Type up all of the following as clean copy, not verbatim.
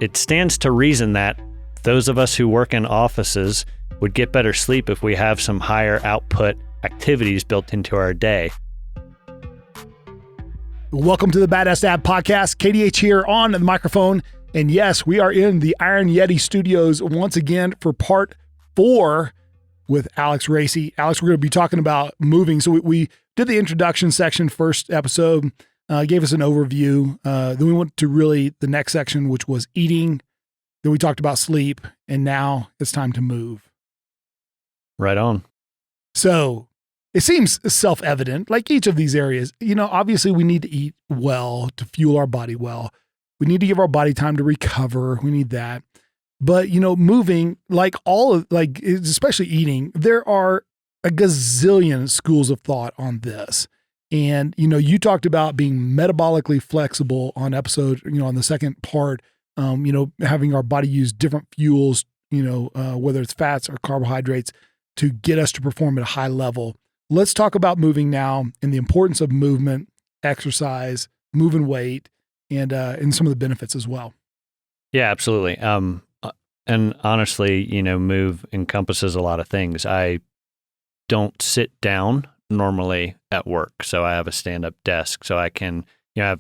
it stands to reason that those of us who work in offices would get better sleep if we have some higher output activities built into our day. Welcome to the Badass Dad podcast. KDH here on the microphone. And yes, we are in the Iron Yeti studios once again for part 4 with Alex Racey. Alex, we're going to be talking about moving. So we did the introduction section first episode, gave us an overview. Then we went to really the next section, which was eating. Then we talked about sleep. And now it's time to move. Right on. So it seems self-evident, like each of these areas, obviously we need to eat well to fuel our body well. We need to give our body time to recover. We need that. But, moving, especially eating, there are a gazillion schools of thought on this. And, you talked about being metabolically flexible on episode, on the second part, having our body use different fuels, whether it's fats or carbohydrates to get us to perform at a high level. Let's talk about moving now and the importance of movement, exercise, moving weight, and some of the benefits as well. Yeah, absolutely. And honestly, move encompasses a lot of things. I don't sit down normally at work, so I have a stand-up desk, so I can, have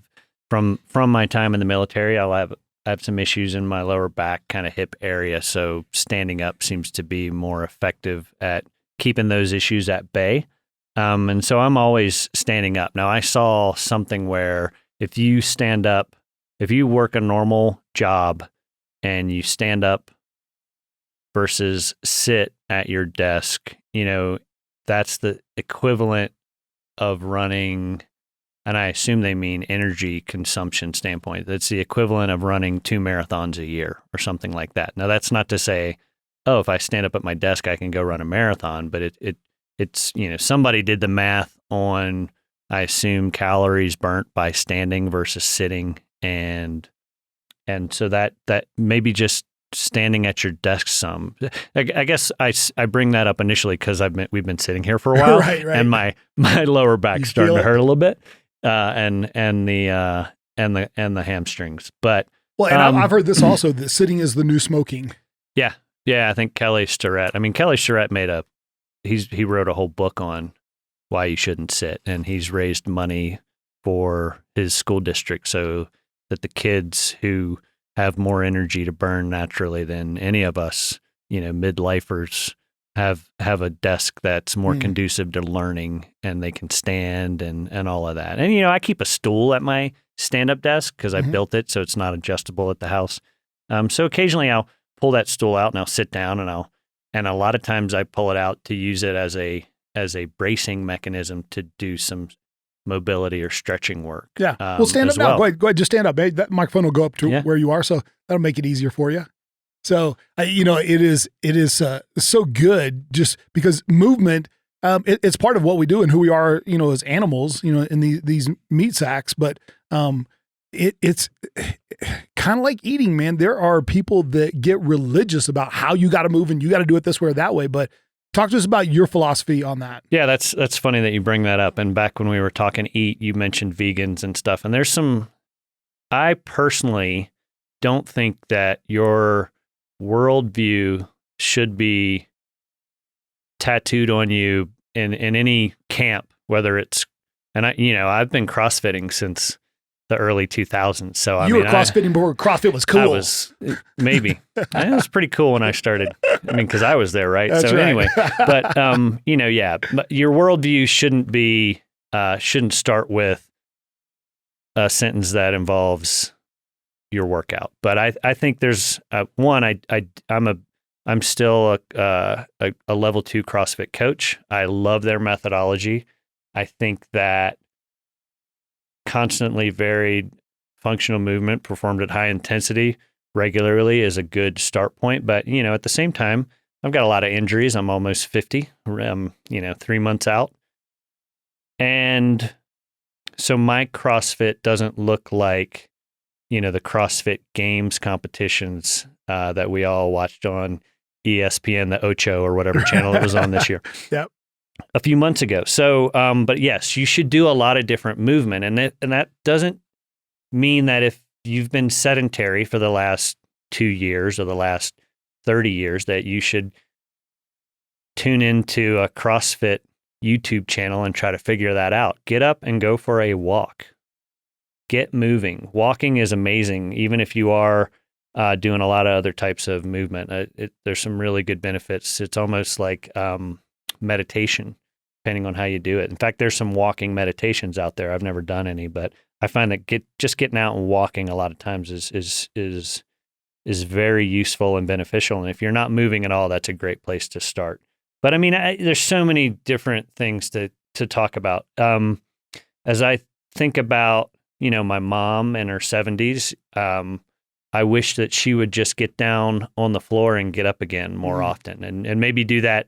from my time in the military, I have some issues in my lower back, kind of hip area, so standing up seems to be more effective at keeping those issues at bay. And so I'm always standing up. Now, I saw something where if you stand up, if you work a normal job and you stand up versus sit at your desk, that's the equivalent of running, and I assume they mean energy consumption standpoint. That's the equivalent of running 2 marathons a year or something like that. Now, that's not to say, oh, if I stand up at my desk, I can go run a marathon, but it's, somebody did the math on, I assume, calories burnt by standing versus sitting. And so that maybe just standing at your desk some, I guess I bring that up initially because we've been sitting here for a while, right. And my lower back's starting to hurt a little bit, and the hamstrings. But I've heard this also, that sitting is the new smoking. Yeah. I think Kelly Starrett he wrote a whole book on why you shouldn't sit, and he's raised money for his school district so that the kids who have more energy to burn naturally than any of us, midlifers, have a desk that's more conducive to learning, and they can stand and all of that. And, I keep a stool at my stand-up desk because I built it so it's not adjustable at the house. So occasionally I'll pull that stool out and I'll sit down, and a lot of times I pull it out to use it as a bracing mechanism to do some mobility or stretching work. Yeah. Well, stand up now. Go ahead. Just stand up. That microphone will go up to where you are. So that'll make it easier for you. So, it is so good just because movement, it's part of what we do and who we are, as animals, in these meat sacks. But it's kind of like eating, man. There are people that get religious about how you got to move and you got to do it this way or that way. But talk to us about your philosophy on that. Yeah, that's funny that you bring that up. And back when we were talking eat, you mentioned vegans and stuff. And I personally don't think that your worldview should be tattooed on you in any camp, whether it's, and I've been CrossFitting since the early 2000s. So you were CrossFitting before CrossFit was cool. I was, maybe. It was pretty cool when I started. Because I was there, right? That's so right. Anyway, but but your worldview shouldn't start with a sentence that involves your workout. But I think there's I'm still a level 2 CrossFit coach. I love their methodology. I think that constantly varied functional movement performed at high intensity regularly is a good start point. But, at the same time, I've got a lot of injuries. I'm almost 50, 3 months out. And so my CrossFit doesn't look like, the CrossFit Games competitions that we all watched on ESPN, the Ocho or whatever channel it was on this year. Yep. A few months ago. So, but yes, you should do a lot of different movement. And that doesn't mean that if you've been sedentary for the last 2 years or the last 30 years that you should tune into a CrossFit YouTube channel and try to figure that out. Get up and go for a walk. Get moving. Walking is amazing, even if you are doing a lot of other types of movement. There's some really good benefits. It's almost like meditation, depending on how you do it. In fact, there's some walking meditations out there. I've never done any, but I find that just getting out and walking a lot of times is very useful and beneficial. And if you're not moving at all, that's a great place to start. But I mean, there's so many different things to talk about. As I think about, my mom in her 70s, I wish that she would just get down on the floor and get up again more often, and maybe do that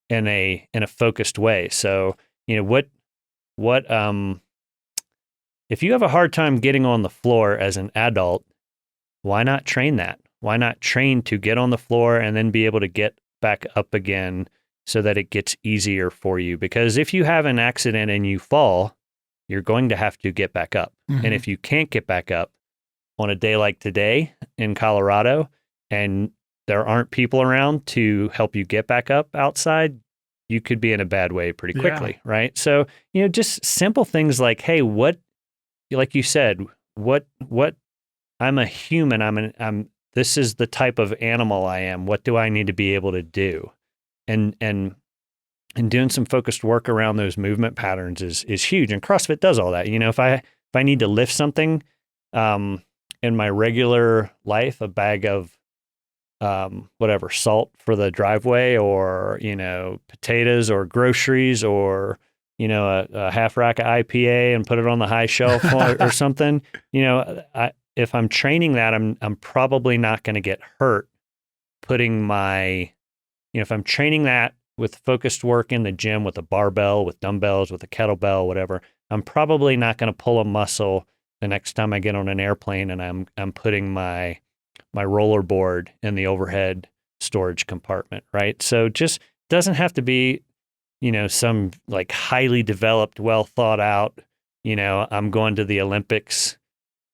in a focused way. So, what if you have a hard time getting on the floor as an adult, why not train that? Why not train to get on the floor and then be able to get back up again so that it gets easier for you? Because if you have an accident and you fall, you're going to have to get back up. And if you can't get back up on a day like today in Colorado, and there aren't people around to help you get back up outside, you could be in a bad way pretty quickly, right? So, just simple things like, hey, like you said, I'm a human. This is the type of animal I am. What do I need to be able to do? And doing some focused work around those movement patterns is huge. And CrossFit does all that. If I need to lift something in my regular life, a bag of salt for the driveway, or potatoes or groceries, or a half rack of IPA and put it on the high shelf or something. If I'm training that, I'm probably not going to get hurt putting if I'm training that with focused work in the gym with a barbell, with dumbbells, with a kettlebell, whatever, I'm probably not going to pull a muscle the next time I get on an airplane and I'm putting my rollerboard in the overhead storage compartment, right? So just doesn't have to be, some like highly developed, well thought out, I'm going to the Olympics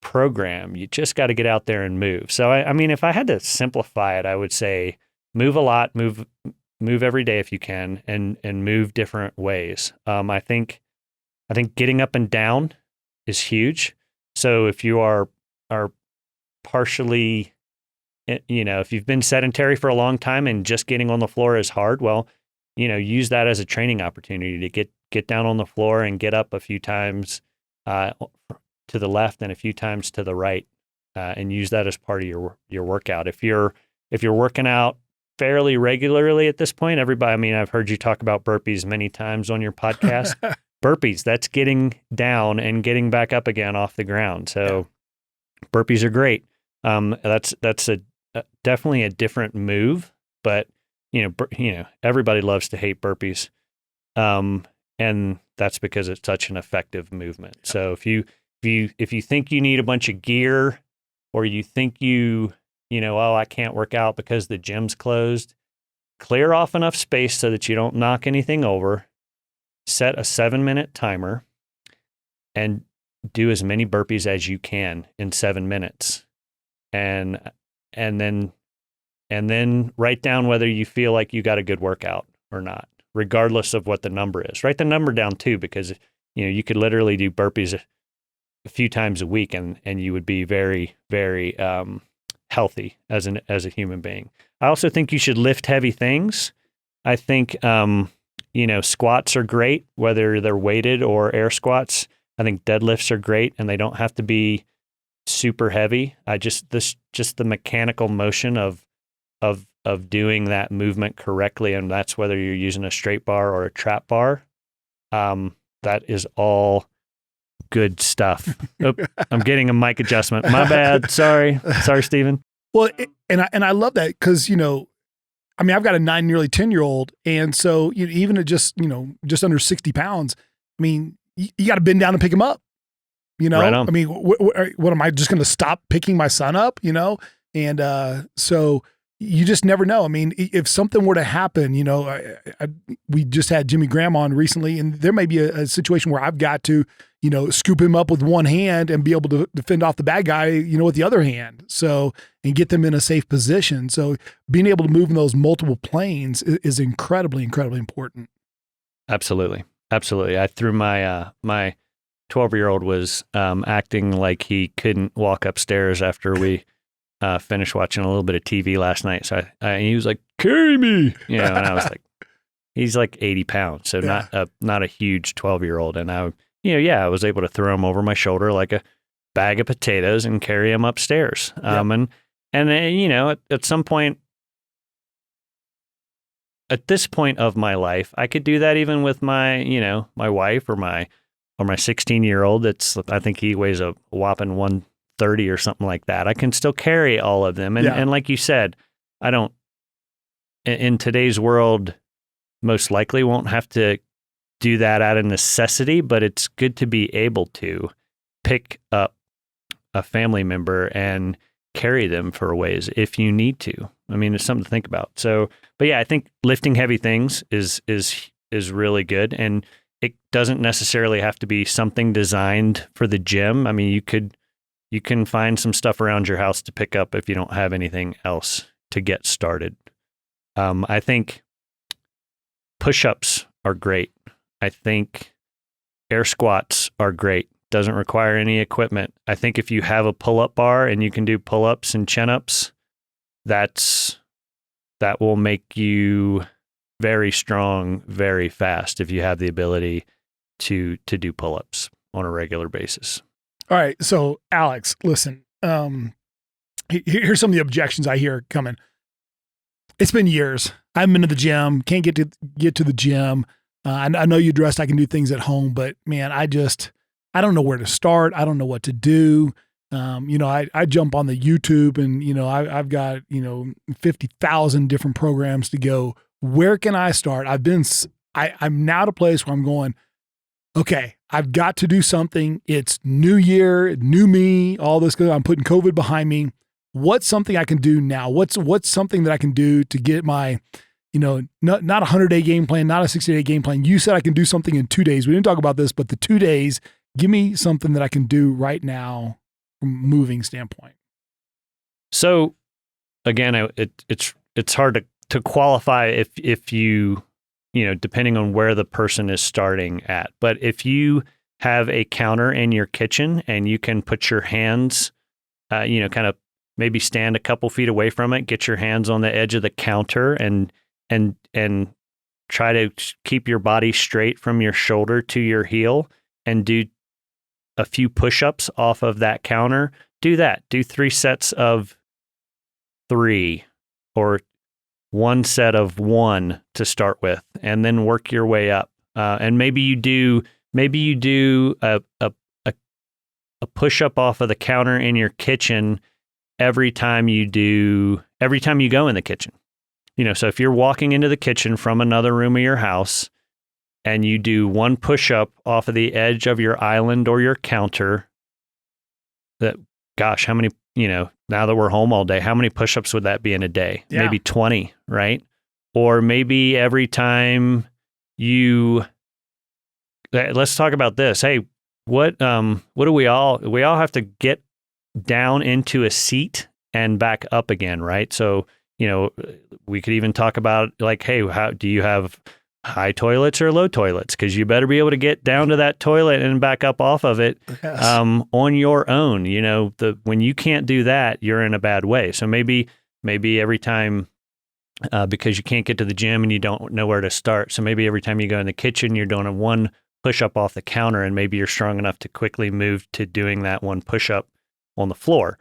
program. You just got to get out there and move. So I mean, if I had to simplify it, I would say move a lot, move every day if you can, and move different ways. I think getting up and down is huge. So if you are partially, if you've been sedentary for a long time and just getting on the floor is hard, well, use that as a training opportunity to get down on the floor and get up a few times to the left and a few times to the right, and use that as part of your workout. If you're working out fairly regularly at this point, I've heard you talk about burpees many times on your podcast. Burpees, that's getting down and getting back up again off the ground. So burpees are great. That's definitely a different move, but everybody loves to hate burpees. And that's because it's such an effective movement. So if you think you need a bunch of gear, or you think I can't work out because the gym's closed, clear off enough space so that you don't knock anything over, set a 7-minute timer, and do as many burpees as you can in 7 minutes. And then write down whether you feel like you got a good workout or not, regardless of what the number is. Write the number down too, because you could literally do burpees a few times a week and you would be very, very healthy as a human being. I also think you should lift heavy things. I think squats are great, whether they're weighted or air squats. I think deadlifts are great, and they don't have to be super heavy. Just the mechanical motion of doing that movement correctly, and that's whether you're using a straight bar or a trap bar. That is all good stuff. Oh, I'm getting a mic adjustment. My bad. Sorry, Stephen. Well, and I love that because I've got a 9, nearly 10-year-old, and so even at just under 60 pounds, you got to bend down and pick him up. Right on. What am I just going to stop picking my son up? And so you just never know. If something were to happen, we just had Jimmy Graham on recently, and there may be a situation where I've got to, scoop him up with one hand and be able to defend off the bad guy, with the other hand. So, and get them in a safe position. So being able to move in those multiple planes is incredibly, incredibly important. Absolutely. Absolutely. I threw my 12-year-old was acting like he couldn't walk upstairs after we finished watching a little bit of TV last night. So he was like, "Carry me," and I was like, he's like 80 pounds, so not a huge 12-year-old, and I was able to throw him over my shoulder like a bag of potatoes and carry him upstairs. And then, at some point, at this point of my life, I could do that even with my my wife or my 16-year-old. I think he weighs a whopping 130 or something like that. I can still carry all of them. And like you said, I don't, in today's world, most likely won't have to do that out of necessity, but it's good to be able to pick up a family member and carry them for ways if you need to. I mean, it's something to think about. So, but yeah, I think lifting heavy things is really good. And it doesn't necessarily have to be something designed for the gym. I mean, you can find some stuff around your house to pick up if you don't have anything else to get started. I think push-ups are great. I think air squats are great. Doesn't require any equipment. I think if you have a pull-up bar and you can do pull-ups and chin-ups, that will make you very strong, very fast if you have the ability to do pull-ups on a regular basis. All right. So Alex, listen, here's some of the objections I hear coming. It's been years. I haven't been to the gym, can't get to the gym. I know you dressed, I can do things at home, but man, I don't know where to start. I don't know what to do. I jump on the YouTube and, I've got, 50,000 different programs to go. Where can I start? I'm now at a place where I'm going, okay, I've got to do something. It's new year, new me, all this. I'm putting COVID behind me. What's something I can do now? What's something that I can do to get my, not a 100-day game plan, not a 60-day game plan. You said I can do something in 2 days. We didn't talk about this, but the 2 days, give me something that I can do right now from a moving standpoint. So again, it's hard to qualify if you depending on where the person is starting at. But if you have a counter in your kitchen and you can put your hands, kind of maybe stand a couple feet away from it, get your hands on the edge of the counter and try to keep your body straight from your shoulder to your heel and do a few push-ups off of that counter, do that. Do 3 sets of 3 or 1 set of 1 to start with, and then work your way up. And maybe you do a push-up off of the counter in your kitchen every time you go in the kitchen. So if you're walking into the kitchen from another room of your house and you do 1 push-up off of the edge of your island or your counter, how many, now that we're home all day, how many push-ups would that be in a day? Yeah. Maybe 20, right? Or maybe every time let's talk about this. Hey, what do we all have to get down into a seat and back up again, right? So, we could even talk about like, hey, how do you have high toilets or low toilets? Because you better be able to get down to that toilet and back up off of it on your own. When you can't do that, you're in a bad way. So maybe every time, because you can't get to the gym and you don't know where to start. So maybe every time you go in the kitchen, you're doing a 1 push-up off the counter, and maybe you're strong enough to quickly move to doing that 1 push-up on the floor.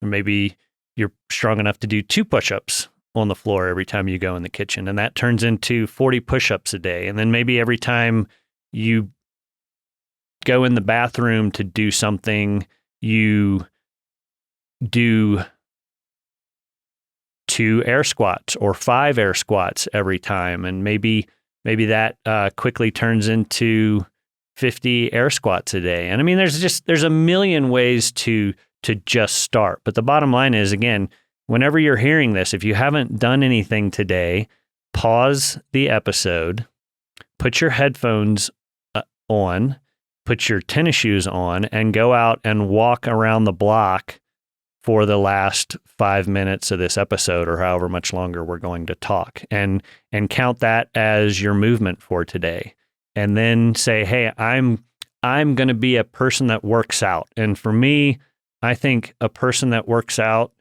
Or maybe you're strong enough to do 2 push-ups on the floor every time you go in the kitchen, and that turns into 40 push-ups a day. And then maybe every time you go in the bathroom to do something, you do 2 air squats or 5 air squats every time. And maybe that quickly turns into 50 air squats a day. And I mean, there's a million ways to just start. But the bottom line is, again, whenever you're hearing this, if you haven't done anything today, pause the episode, put your headphones on, put your tennis shoes on and go out and walk around the block for the last 5 minutes of this episode or however much longer we're going to talk, and count that as your movement for today. And then say, hey, I'm going to be a person that works out. And for me, I think a person that works out,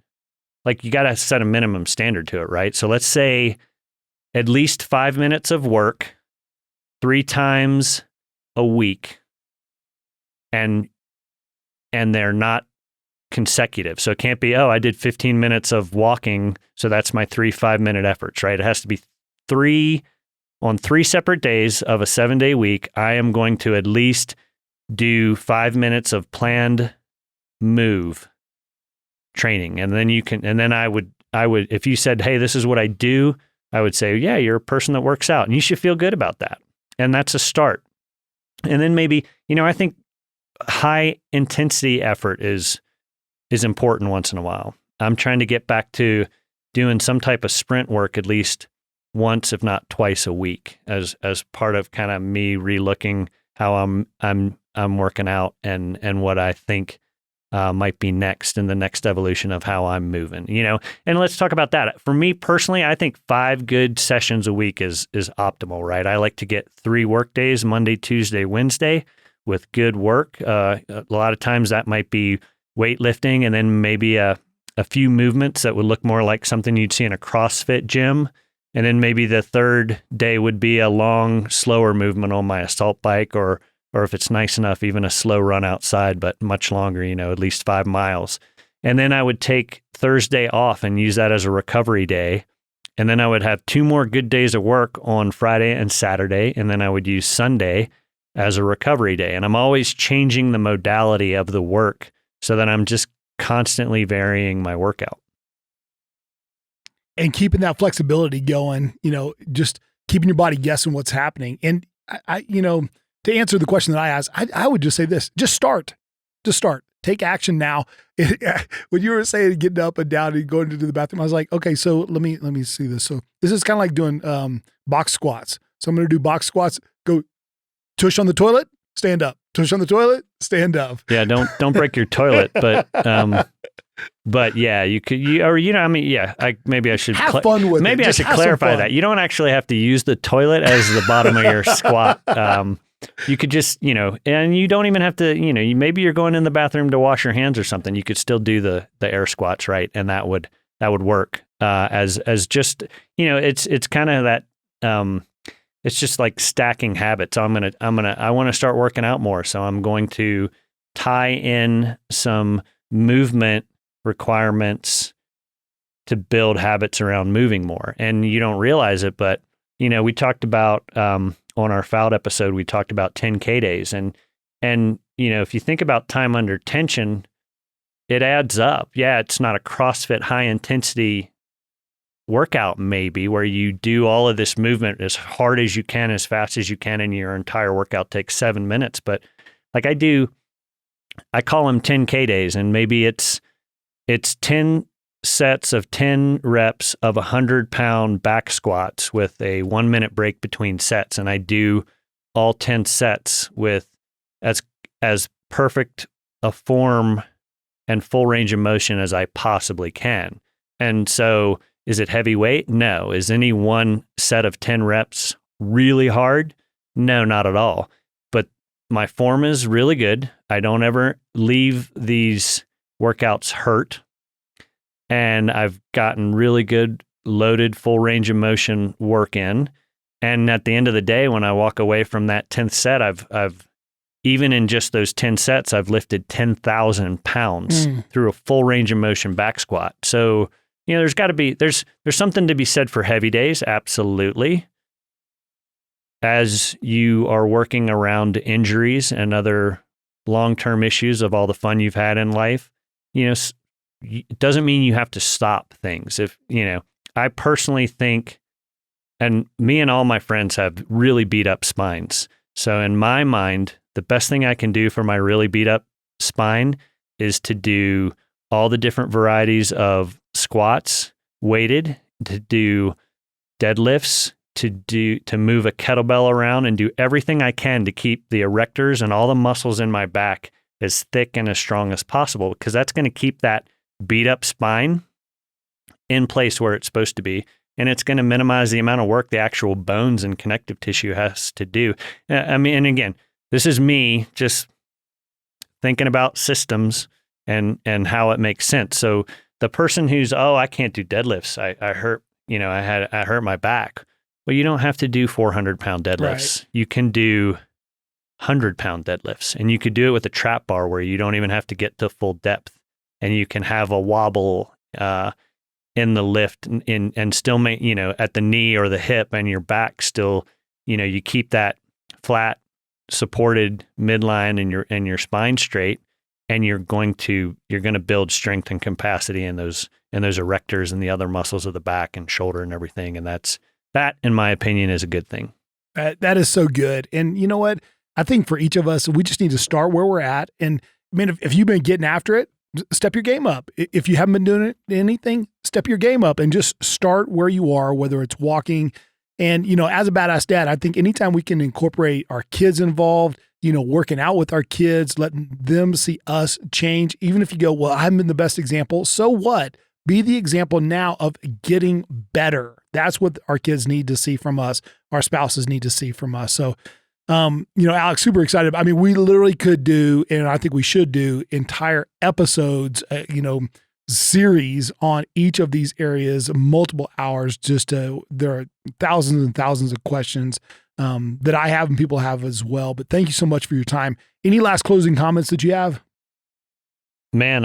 like, you got to set a minimum standard to it, right? So let's say at least 5 minutes of work 3 times a week, and they're not consecutive. So it can't be, I did 15 minutes of walking, so that's my 3 5-minute efforts, right? It has to be 3 on 3 separate days of a 7-day week. I am going to at least do 5 minutes of planned move training. And then I would, if you said, hey, this is what I do, I would say, yeah, you're a person that works out, and you should feel good about that. And that's a start. And then maybe, I think high intensity effort is important once in a while. I'm trying to get back to doing some type of sprint work at least once, if not twice a week, as part of kind of me relooking how I'm working out and what I think might be next in the next evolution of how I'm moving. And let's talk about that. For me personally, I think 5 good sessions a week is optimal, right? I like to get 3 work days, Monday, Tuesday, Wednesday, with good work. A lot of times that might be weightlifting, and then maybe a few movements that would look more like something you'd see in a CrossFit gym. And then maybe the third day would be a long, slower movement on my assault bike, or if it's nice enough, even a slow run outside, but much longer, at least 5 miles. And then I would take Thursday off and use that as a recovery day. And then I would have 2 more good days of work on Friday and Saturday. And then I would use Sunday as a recovery day. And I'm always changing the modality of the work so that I'm just constantly varying my workout. And keeping that flexibility going, just keeping your body guessing what's happening. And I to answer the question that I asked, I would just say this: just start. Take action now. When you were saying getting up and down and going into the bathroom, I was like, okay, so let me see this. So this is kind of like doing box squats. So I'm going to do box squats. Go tush on the toilet, stand up. Tush on the toilet, stand up. Yeah, don't break your toilet, but yeah, you could, maybe I should have fun with it. Maybe I should clarify that. You don't actually have to use the toilet as the bottom of your squat. You could just, and you don't even have to, maybe you're going in the bathroom to wash your hands or something. You could still do the air squats, right? And that would work as just, it's kind of that. It's just like stacking habits. I want to start working out more. So I'm going to tie in some movement requirements to build habits around moving more. And you don't realize it, but we talked about, on our Fouled episode, we talked about 10K days. And if you think about time under tension, it adds up. Yeah, it's not a CrossFit high intensity workout maybe where you do all of this movement as hard as you can, as fast as you can, and your entire workout takes 7 minutes. But like I call them 10K days, and maybe it's 10 sets of 10 reps of 100-pound back squats with a 1-minute break between sets. And I do all 10 sets with as perfect a form and full range of motion as I possibly can. And so, is it heavy weight? No. Is any one set of 10 reps really hard? No, not at all. But my form is really good. I don't ever leave these workouts hurt. And I've gotten really good loaded full range of motion work in. And at the end of the day, when I walk away from that 10th set, I've even in just those 10 sets, I've lifted 10,000 pounds through a full range of motion back squat. So, there's something to be said for heavy days, absolutely. As you are working around injuries and other long-term issues of all the fun you've had in life, it doesn't mean you have to stop things. I personally think, and me and all my friends have really beat up spines. So in my mind, the best thing I can do for my really beat up spine is to do all the different varieties of squats, weighted, to do deadlifts, to move a kettlebell around and do everything I can to keep the erectors and all the muscles in my back as thick and as strong as possible, because that's going to keep that beat up spine in place where it's supposed to be. And it's going to minimize the amount of work the actual bones and connective tissue has to do. I mean, and again, this is me just thinking about systems and how it makes sense. So the person who's, I can't do deadlifts. I hurt, I hurt my back. Well, you don't have to do 400-pound deadlifts. Right. You can do 100-pound deadlifts, and you could do it with a trap bar where you don't even have to get to full depth, and you can have a wobble in the lift and still make, at the knee or the hip and your back still, you keep that flat, supported midline and your spine straight, and you're going to build strength and capacity in those erectors and the other muscles of the back and shoulder and everything. And that, in my opinion, is a good thing. That is so good. And you know what? I think for each of us, we just need to start where we're at. And I mean, if you've been getting after it, step your game up. If you haven't been doing anything, step your game up and just start where you are, whether it's walking. And, as a badass dad, I think anytime we can incorporate our kids involved, working out with our kids, letting them see us change, even if you go, well, I haven't been the best example. So what? Be the example now of getting better. That's what our kids need to see from us. Our spouses need to see from us. So, Alex, super excited. I mean, we literally could do, and I think we should do, entire episodes, series on each of these areas, multiple hours. There are thousands and thousands of questions that I have and people have as well. But thank you so much for your time. Any last closing comments that you have? Man,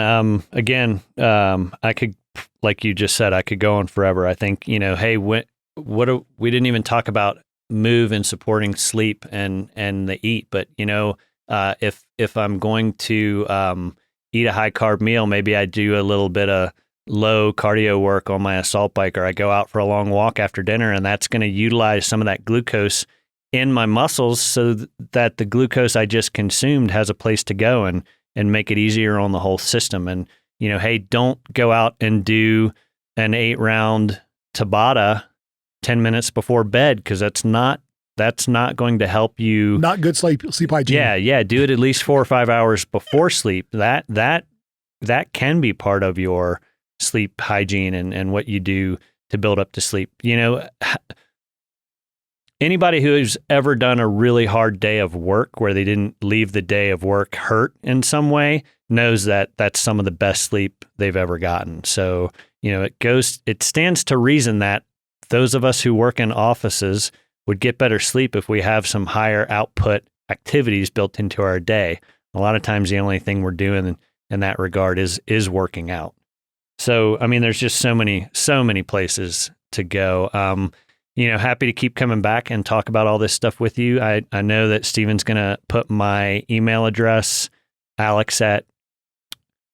again, I could, like you just said, I could go on forever. I think, hey, we didn't even talk about move and supporting sleep and the eat, but if I'm going to eat a high carb meal, maybe I do a little bit of low cardio work on my assault bike, or I go out for a long walk after dinner, and that's going to utilize some of that glucose in my muscles so that the glucose I just consumed has a place to go and make it easier on the whole system. And, hey, don't go out and do an 8-round Tabata 10 minutes before bed, because that's not going to help you. Not good sleep hygiene. Yeah. Do it at least 4 or 5 hours before sleep. That can be part of your sleep hygiene and what you do to build up to sleep. Anybody who's ever done a really hard day of work where they didn't leave the day of work hurt in some way knows that that's some of the best sleep they've ever gotten. So, it stands to reason that those of us who work in offices would get better sleep if we have some higher output activities built into our day. A lot of times the only thing we're doing in that regard is working out. So, I mean, there's just so many places to go. Happy to keep coming back and talk about all this stuff with you. I know that Steven's going to put my email address, Alex at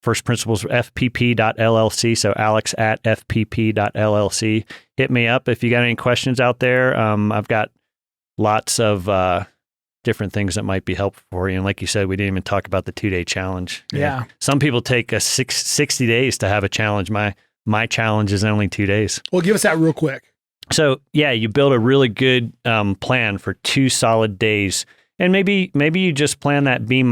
firstprinciplesfpp.llc. So Alex at fpp.llc. Hit me up if you got any questions out there. I've got lots of different things that might be helpful for you. And like you said, we didn't even talk about the 2-day challenge. Yeah. Some people take 60 days to have a challenge. My challenge is only 2 days. Well, give us that real quick. So yeah, you build a really good plan for 2 solid days. And maybe you just plan that B-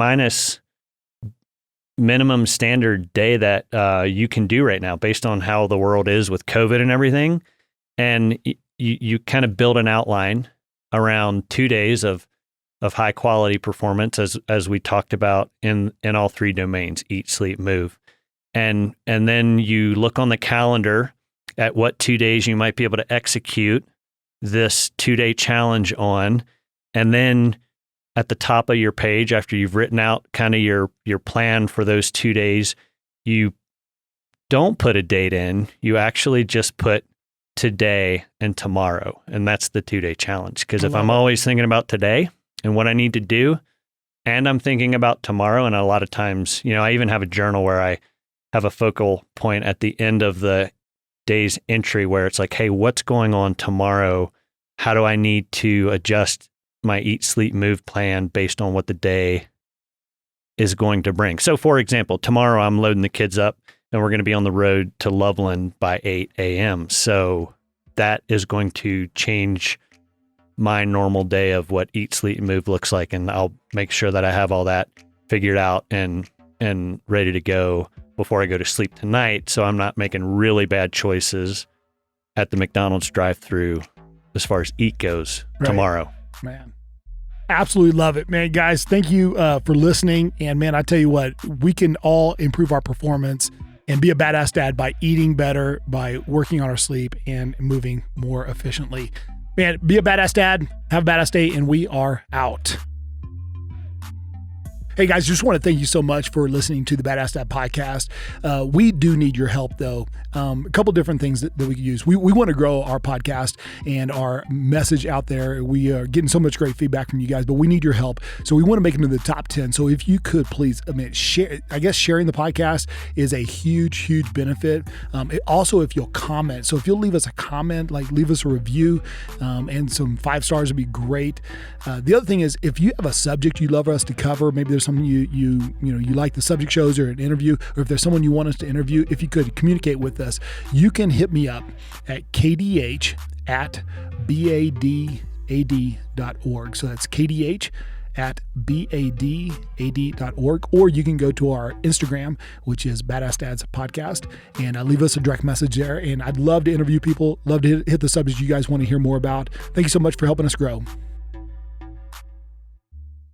minimum standard day that you can do right now based on how the world is with COVID and everything. And you kind of build an outline around 2 days of high quality performance as we talked about in all 3 domains: eat, sleep, move. And then you look on the calendar at what 2 days you might be able to execute this 2-day challenge on. And then at the top of your page, after you've written out kind of your plan for those 2 days, you don't put a date in. You actually just put today and tomorrow. And that's the 2-day challenge. Because if I'm always thinking about today and what I need to do, and I'm thinking about tomorrow, and a lot of times, I even have a journal where I have a focal point at the end of the day's entry where it's like, hey, what's going on tomorrow? How do I need to adjust my eat, sleep, move plan based on what the day is going to bring? So for example, tomorrow I'm loading the kids up and we're going to be on the road to Loveland by 8 a.m. So that is going to change my normal day of what eat, sleep, and move looks like. And I'll make sure that I have all that figured out and ready to go before I go to sleep tonight. So I'm not making really bad choices at the McDonald's drive-thru as far as eat goes tomorrow. Man, absolutely love it, man. Guys, thank you for listening. And man, I tell you what, we can all improve our performance and be a badass dad by eating better, by working on our sleep and moving more efficiently. Man, be a badass dad, have a badass day, and we are out. Hey guys, just want to thank you so much for listening to the Badass Dad podcast. We do need your help though. A couple different things that we could use. We want to grow our podcast and our message out there. We are getting so much great feedback from you guys, but we need your help. So we want to make it into the top 10. So if you could please, share. I guess sharing the podcast is a huge benefit. Also, if you'll comment. So if you'll leave us a comment, like leave us a review, and some 5 stars would be great. The other thing is, if you have a subject you'd love us to cover, maybe there's something you like the subject shows or an interview, or if there's someone you want us to interview, if you could communicate with us, you can hit me up at KDH at BadAssDads.org. So that's KDH at BadAssDads.org, or you can go to our Instagram, which is Badass Dads Podcast, and leave us a direct message there. And I'd love to interview people, love to hit the subjects you guys want to hear more about. Thank you so much for helping us grow.